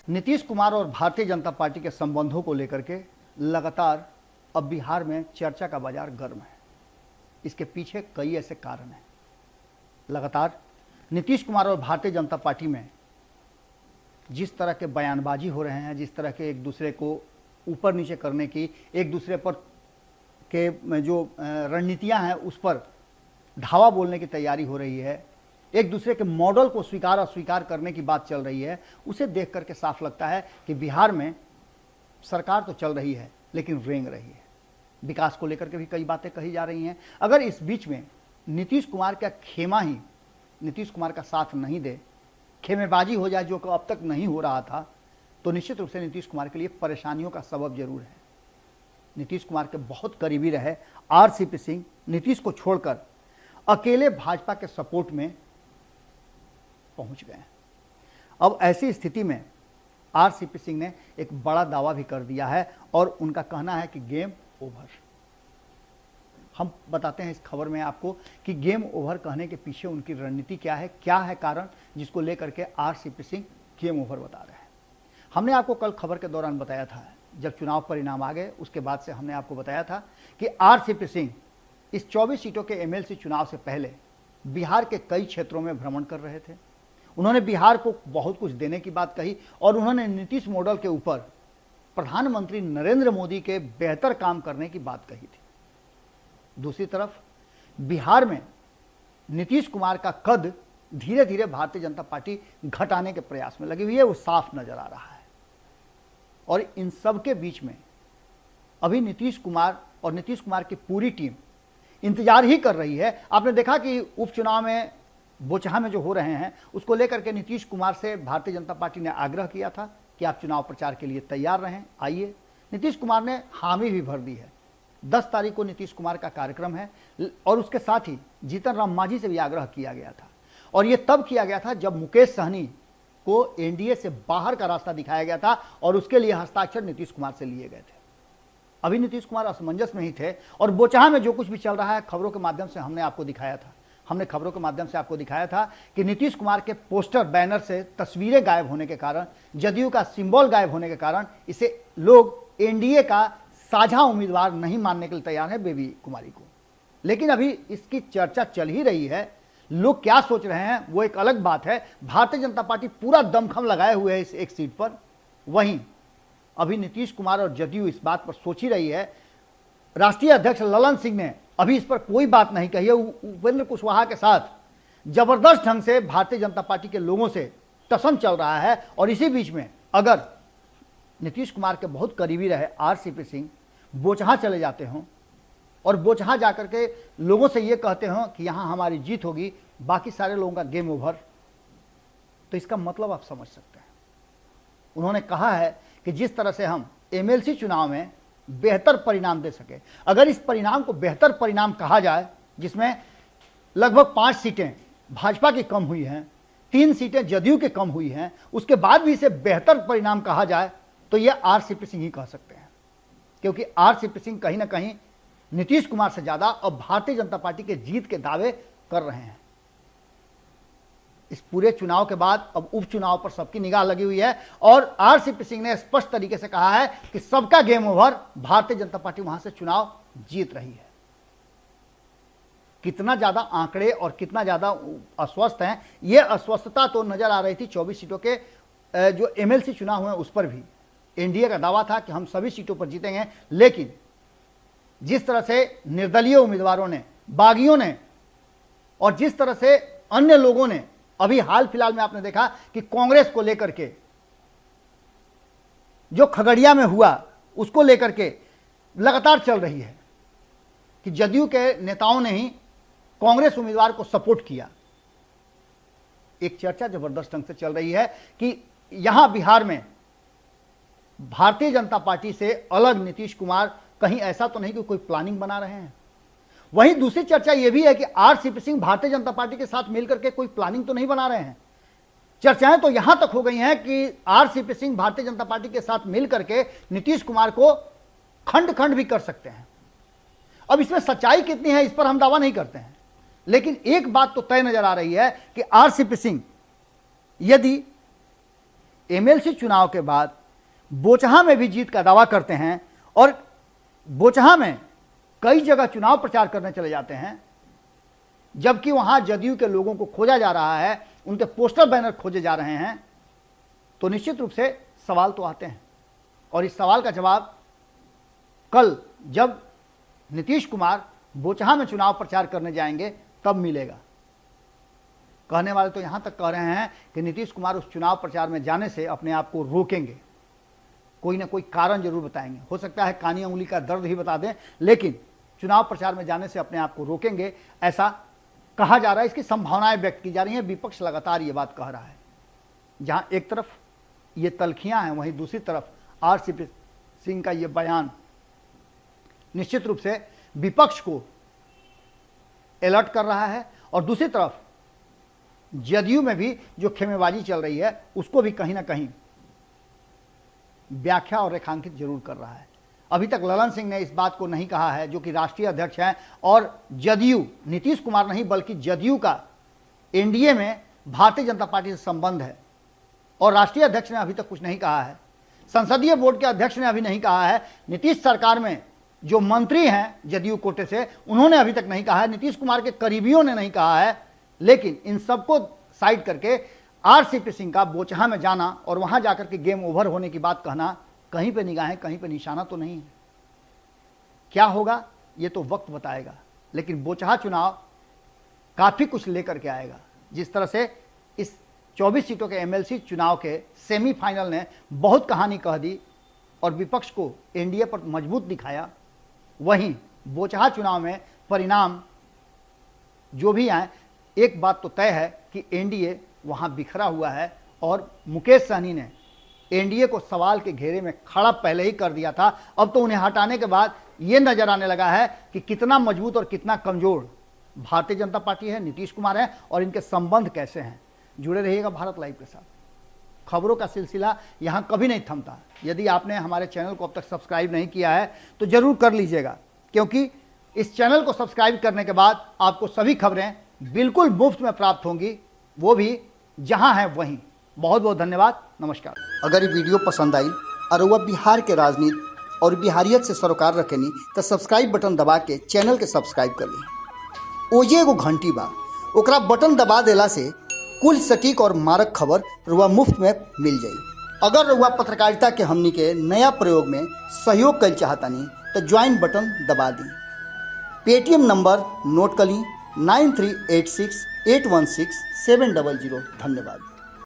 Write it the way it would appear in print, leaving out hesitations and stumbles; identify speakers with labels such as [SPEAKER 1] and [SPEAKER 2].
[SPEAKER 1] नीतीश कुमार और भारतीय जनता पार्टी के संबंधों को लेकर के लगातार अब बिहार में चर्चा का बाजार गर्म है। इसके पीछे कई ऐसे कारण हैं। लगातार नीतीश कुमार और भारतीय जनता पार्टी में जिस तरह के बयानबाजी हो रहे हैं, जिस तरह के एक दूसरे को ऊपर नीचे करने की, एक दूसरे पर के जो रणनीतियां हैं उस पर धावा बोलने की तैयारी हो रही है, एक दूसरे के मॉडल को स्वीकार अस्वीकार करने की बात चल रही है, उसे देख करके साफ लगता है कि बिहार में सरकार तो चल रही है लेकिन रेंग रही है। विकास को लेकर के भी कई बातें कही जा रही हैं। अगर इस बीच में नीतीश कुमार का खेमा ही नीतीश कुमार का साथ नहीं दे, खेमेबाजी हो जाए जो अब तक नहीं हो रहा था, तो निश्चित रूप से नीतीश कुमार के लिए परेशानियों का सबब जरूर है। नीतीश कुमार के बहुत करीबी रहे आरसीपी सिंह नीतीश को छोड़कर अकेले भाजपा के सपोर्ट में पहुंच गए। अब ऐसी स्थिति में आरसीपी सिंह ने एक बड़ा दावा भी कर दिया है और उनका कहना है कि गेम ओवर। हम बताते हैं इस खबर में आपको कि गेम ओवर कहने के पीछे उनकी रणनीति क्या है कारण जिसको लेकर के आरसीपी सिंह गेम ओवर बता रहे हैं। हमने आपको कल खबर के दौरान बताया था, जब चुनाव परिणाम आ गए उसके बाद से हमने आपको बताया था कि आरसीपी सिंह इस 24 सीटों के एमएलसी चुनाव से पहले बिहार के कई क्षेत्रों में भ्रमण कर रहे थे। उन्होंने बिहार को बहुत कुछ देने की बात कही और उन्होंने नीतीश मॉडल के ऊपर प्रधानमंत्री नरेंद्र मोदी के बेहतर काम करने की बात कही थी। दूसरी तरफ बिहार में नीतीश कुमार का कद धीरे धीरे भारतीय जनता पार्टी घटाने के प्रयास में लगी हुई है, वो साफ नजर आ रहा है। और इन सब के बीच में अभी नीतीश कुमार और नीतीश कुमार की पूरी टीम इंतजार ही कर रही है। आपने देखा कि उपचुनाव में बोचहा में जो हो रहे हैं उसको लेकर के नीतीश कुमार से भारतीय जनता पार्टी ने आग्रह किया था कि आप चुनाव प्रचार के लिए तैयार रहें, आइए। नीतीश कुमार ने हामी भी भर दी है। 10 तारीख को नीतीश कुमार का कार्यक्रम है और उसके साथ ही जीतन राम मांझी से भी आग्रह किया गया था और यह तब किया गया था जब मुकेश सहनी को एनडीए से बाहर का रास्ता दिखाया गया था और उसके लिए हस्ताक्षर नीतीश कुमार से लिए गए थे। अभी नीतीश कुमार असमंजस में ही थे और बोचहा में जो कुछ भी चल रहा है खबरों के माध्यम से हमने आपको दिखाया था कि नीतीश कुमार के पोस्टर बैनर से तस्वीरें गायब होने के कारण, जदयू का सिंबल गायब होने के कारण इसे लोग एनडीए का साझा उम्मीदवार नहीं मानने के लिए तैयार है बेबी कुमारी को। लेकिन अभी इसकी चर्चा चल ही रही है। लोग क्या सोच रहे हैं वो एक अलग बात है। भारतीय जनता पार्टी पूरा दमखम लगाए हुए है इस एक सीट पर। वहीं अभी नीतीश कुमार और जदयू इस बात पर सोच ही रही है। राष्ट्रीय अध्यक्ष ललन सिंह ने अभी इस पर कोई बात नहीं कही है। उपेंद्र कुशवाहा के साथ जबरदस्त ढंग से भारतीय जनता पार्टी के लोगों से टसन चल रहा है और इसी बीच में अगर नीतीश कुमार के बहुत करीबी रहे आरसीपी सिंह बोचहा चले जाते हों और बोचहा जाकर के लोगों से ये कहते हों कि यहां हमारी जीत होगी, बाकी सारे लोगों का गेम ओवर, तो इसका मतलब आप समझ सकते हैं। उन्होंने कहा है कि जिस तरह से हम एमएलसी चुनाव में बेहतर परिणाम दे सके, अगर इस परिणाम को बेहतर परिणाम कहा जाए जिसमें लगभग 5 सीटें भाजपा की कम हुई हैं, 3 सीटें जदयू की कम हुई हैं, उसके बाद भी इसे बेहतर परिणाम कहा जाए तो यह आरसीपी सिंह ही कह सकते हैं। क्योंकि आरसीपी सिंह कहीं ना कहीं नीतीश कुमार से ज्यादा अब भारतीय जनता पार्टी के जीत के दावे कर रहे हैं। इस पूरे चुनाव के बाद अब उपचुनाव पर सबकी निगाह लगी हुई है और आरसीपी सिंह ने स्पष्ट तरीके से कहा है कि सबका game over, Bharatiya Janata party वहां से चुनाव जीत रही है। कितना ज्यादा आंकड़े और कितना ज्यादा अस्वस्थ हैं, यह अस्वस्थता तो नजर आ रही थी 24 सीटों के जो एमएलसी चुनाव हुए उस पर भी। एनडीए का दावा था कि हम सभी सीटों पर जीतेंगे, लेकिन जिस तरह से निर्दलीय उम्मीदवारों ने, बागियों ने और जिस तरह से अन्य लोगों ने, अभी हाल फिलहाल में आपने देखा कि कांग्रेस को लेकर के जो खगड़िया में हुआ उसको लेकर के लगातार चल रही है कि जदयू के नेताओं ने ही कांग्रेस उम्मीदवार को सपोर्ट किया। एक चर्चा जबरदस्त ढंग से चल रही है कि यहां बिहार में भारतीय जनता पार्टी से अलग नीतीश कुमार कहीं ऐसा तो नहीं कि कोई प्लानिंग बना रहे हैं। वहीं दूसरी चर्चा यह भी है कि आरसीपी सिंह भारतीय जनता पार्टी के साथ मिलकर के कोई प्लानिंग तो नहीं बना रहे हैं। चर्चाएं तो यहां तक हो गई हैं कि आरसीपी सिंह भारतीय जनता पार्टी के साथ मिलकर के नीतीश कुमार को खंड खंड भी कर सकते हैं। अब इसमें सच्चाई कितनी है इस पर हम दावा नहीं करते हैं, लेकिन एक बात तो तय नजर आ रही है कि आरसीपी सिंह यदि एमएलसी चुनाव के बाद बोचहा में भी जीत का दावा करते हैं और बोचहा में कई जगह चुनाव प्रचार करने चले जाते हैं, जबकि वहां जदयू के लोगों को खोजा जा रहा है, उनके पोस्टर बैनर खोजे जा रहे हैं, तो निश्चित रूप से सवाल तो आते हैं। और इस सवाल का जवाब कल जब नीतीश कुमार बोचहा में चुनाव प्रचार करने जाएंगे तब मिलेगा। कहने वाले तो यहां तक कह रहे हैं कि नीतीश कुमार उस चुनाव प्रचार में जाने से अपने आप को रोकेंगे, कोई ना कोई कारण जरूर बताएंगे। हो सकता है कानी उंगली का दर्द ही बता दें, लेकिन चुनाव प्रचार में जाने से अपने आप को रोकेंगे, ऐसा कहा जा रहा है। इसकी संभावनाएं व्यक्त की जा रही हैं। विपक्ष लगातार ये बात कह रहा है। जहां एक तरफ ये तलखियां हैं, वहीं दूसरी तरफ आरसीपी सिंह का ये बयान निश्चित रूप से विपक्ष को अलर्ट कर रहा है और दूसरी तरफ जदयू में भी जो खेमेबाजी चल रही है उसको भी कहीं ना कहीं व्याख्या और रेखांकित जरूर कर रहा है। अभी तक ललन सिंह ने इस बात को नहीं कहा है, जो कि राष्ट्रीय अध्यक्ष हैं और जदयू, नीतीश कुमार नहीं बल्कि जदयू का एनडीए में भारतीय जनता पार्टी से संबंध है, और राष्ट्रीय अध्यक्ष ने अभी तक कुछ नहीं कहा है। संसदीय बोर्ड के अध्यक्ष ने अभी नहीं कहा है। नीतीश सरकार में जो मंत्री हैं जदयू कोटे से, उन्होंने अभी तक नहीं कहा है। नीतीश कुमार के करीबियों ने नहीं कहा है। लेकिन इन सबको साइड करके आरसीपी सिंह का बोचहा में जाना और वहां जाकर के गेम ओवर होने की बात कहना, कहीं पे निगाहें, कहीं पे निशाना तो नहीं है। क्या होगा ये तो वक्त बताएगा, लेकिन बोचहा चुनाव काफी कुछ लेकर के आएगा। जिस तरह से इस 24 सीटों के एमएलसी चुनाव के सेमीफाइनल ने बहुत कहानी कह दी और विपक्ष को एनडीए पर मजबूत दिखाया, वहीं बोचहा चुनाव में परिणाम जो भी आए, एक बात तो तय है कि एनडीए वहां बिखरा हुआ है और मुकेश सहनी ने एनडीए को सवाल के घेरे में खड़ा पहले ही कर दिया था। अब तो उन्हें हटाने के बाद यह नजर आने लगा है कि कितना मजबूत और कितना कमजोर भारतीय जनता पार्टी है, नीतीश कुमार है और इनके संबंध कैसे हैं। जुड़े रहिएगा भारत लाइव के साथ। खबरों का सिलसिला यहां कभी नहीं थमता। यदि आपने हमारे चैनल को अब तक सब्सक्राइब नहीं किया है तो जरूर कर लीजिएगा, क्योंकि इस चैनल को सब्सक्राइब करने के बाद आपको सभी खबरें बिल्कुल मुफ्त में प्राप्त होंगी, वो भी जहां है वहीं। बहुत बहुत धन्यवाद, नमस्कार। अगर ये वीडियो पसंद आई और वह बिहार के राजनीति और बिहारियत से सरोकार रखेनी तो सब्सक्राइब बटन दबा के चैनल के सब्सक्राइब कर ली। ओजे एगो घंटी बा, ओकरा बटन दबा देला से कुल सटीक और मारक खबर रुआ मुफ्त में मिल जाई। अगर रुआ पत्रकारिता के हमनी के नया प्रयोग में सहयोग कर चाहतानी तो ज्वाइन बटन दबा दी। पेटीएम नंबर नोट कर ली 9386816700। धन्यवाद।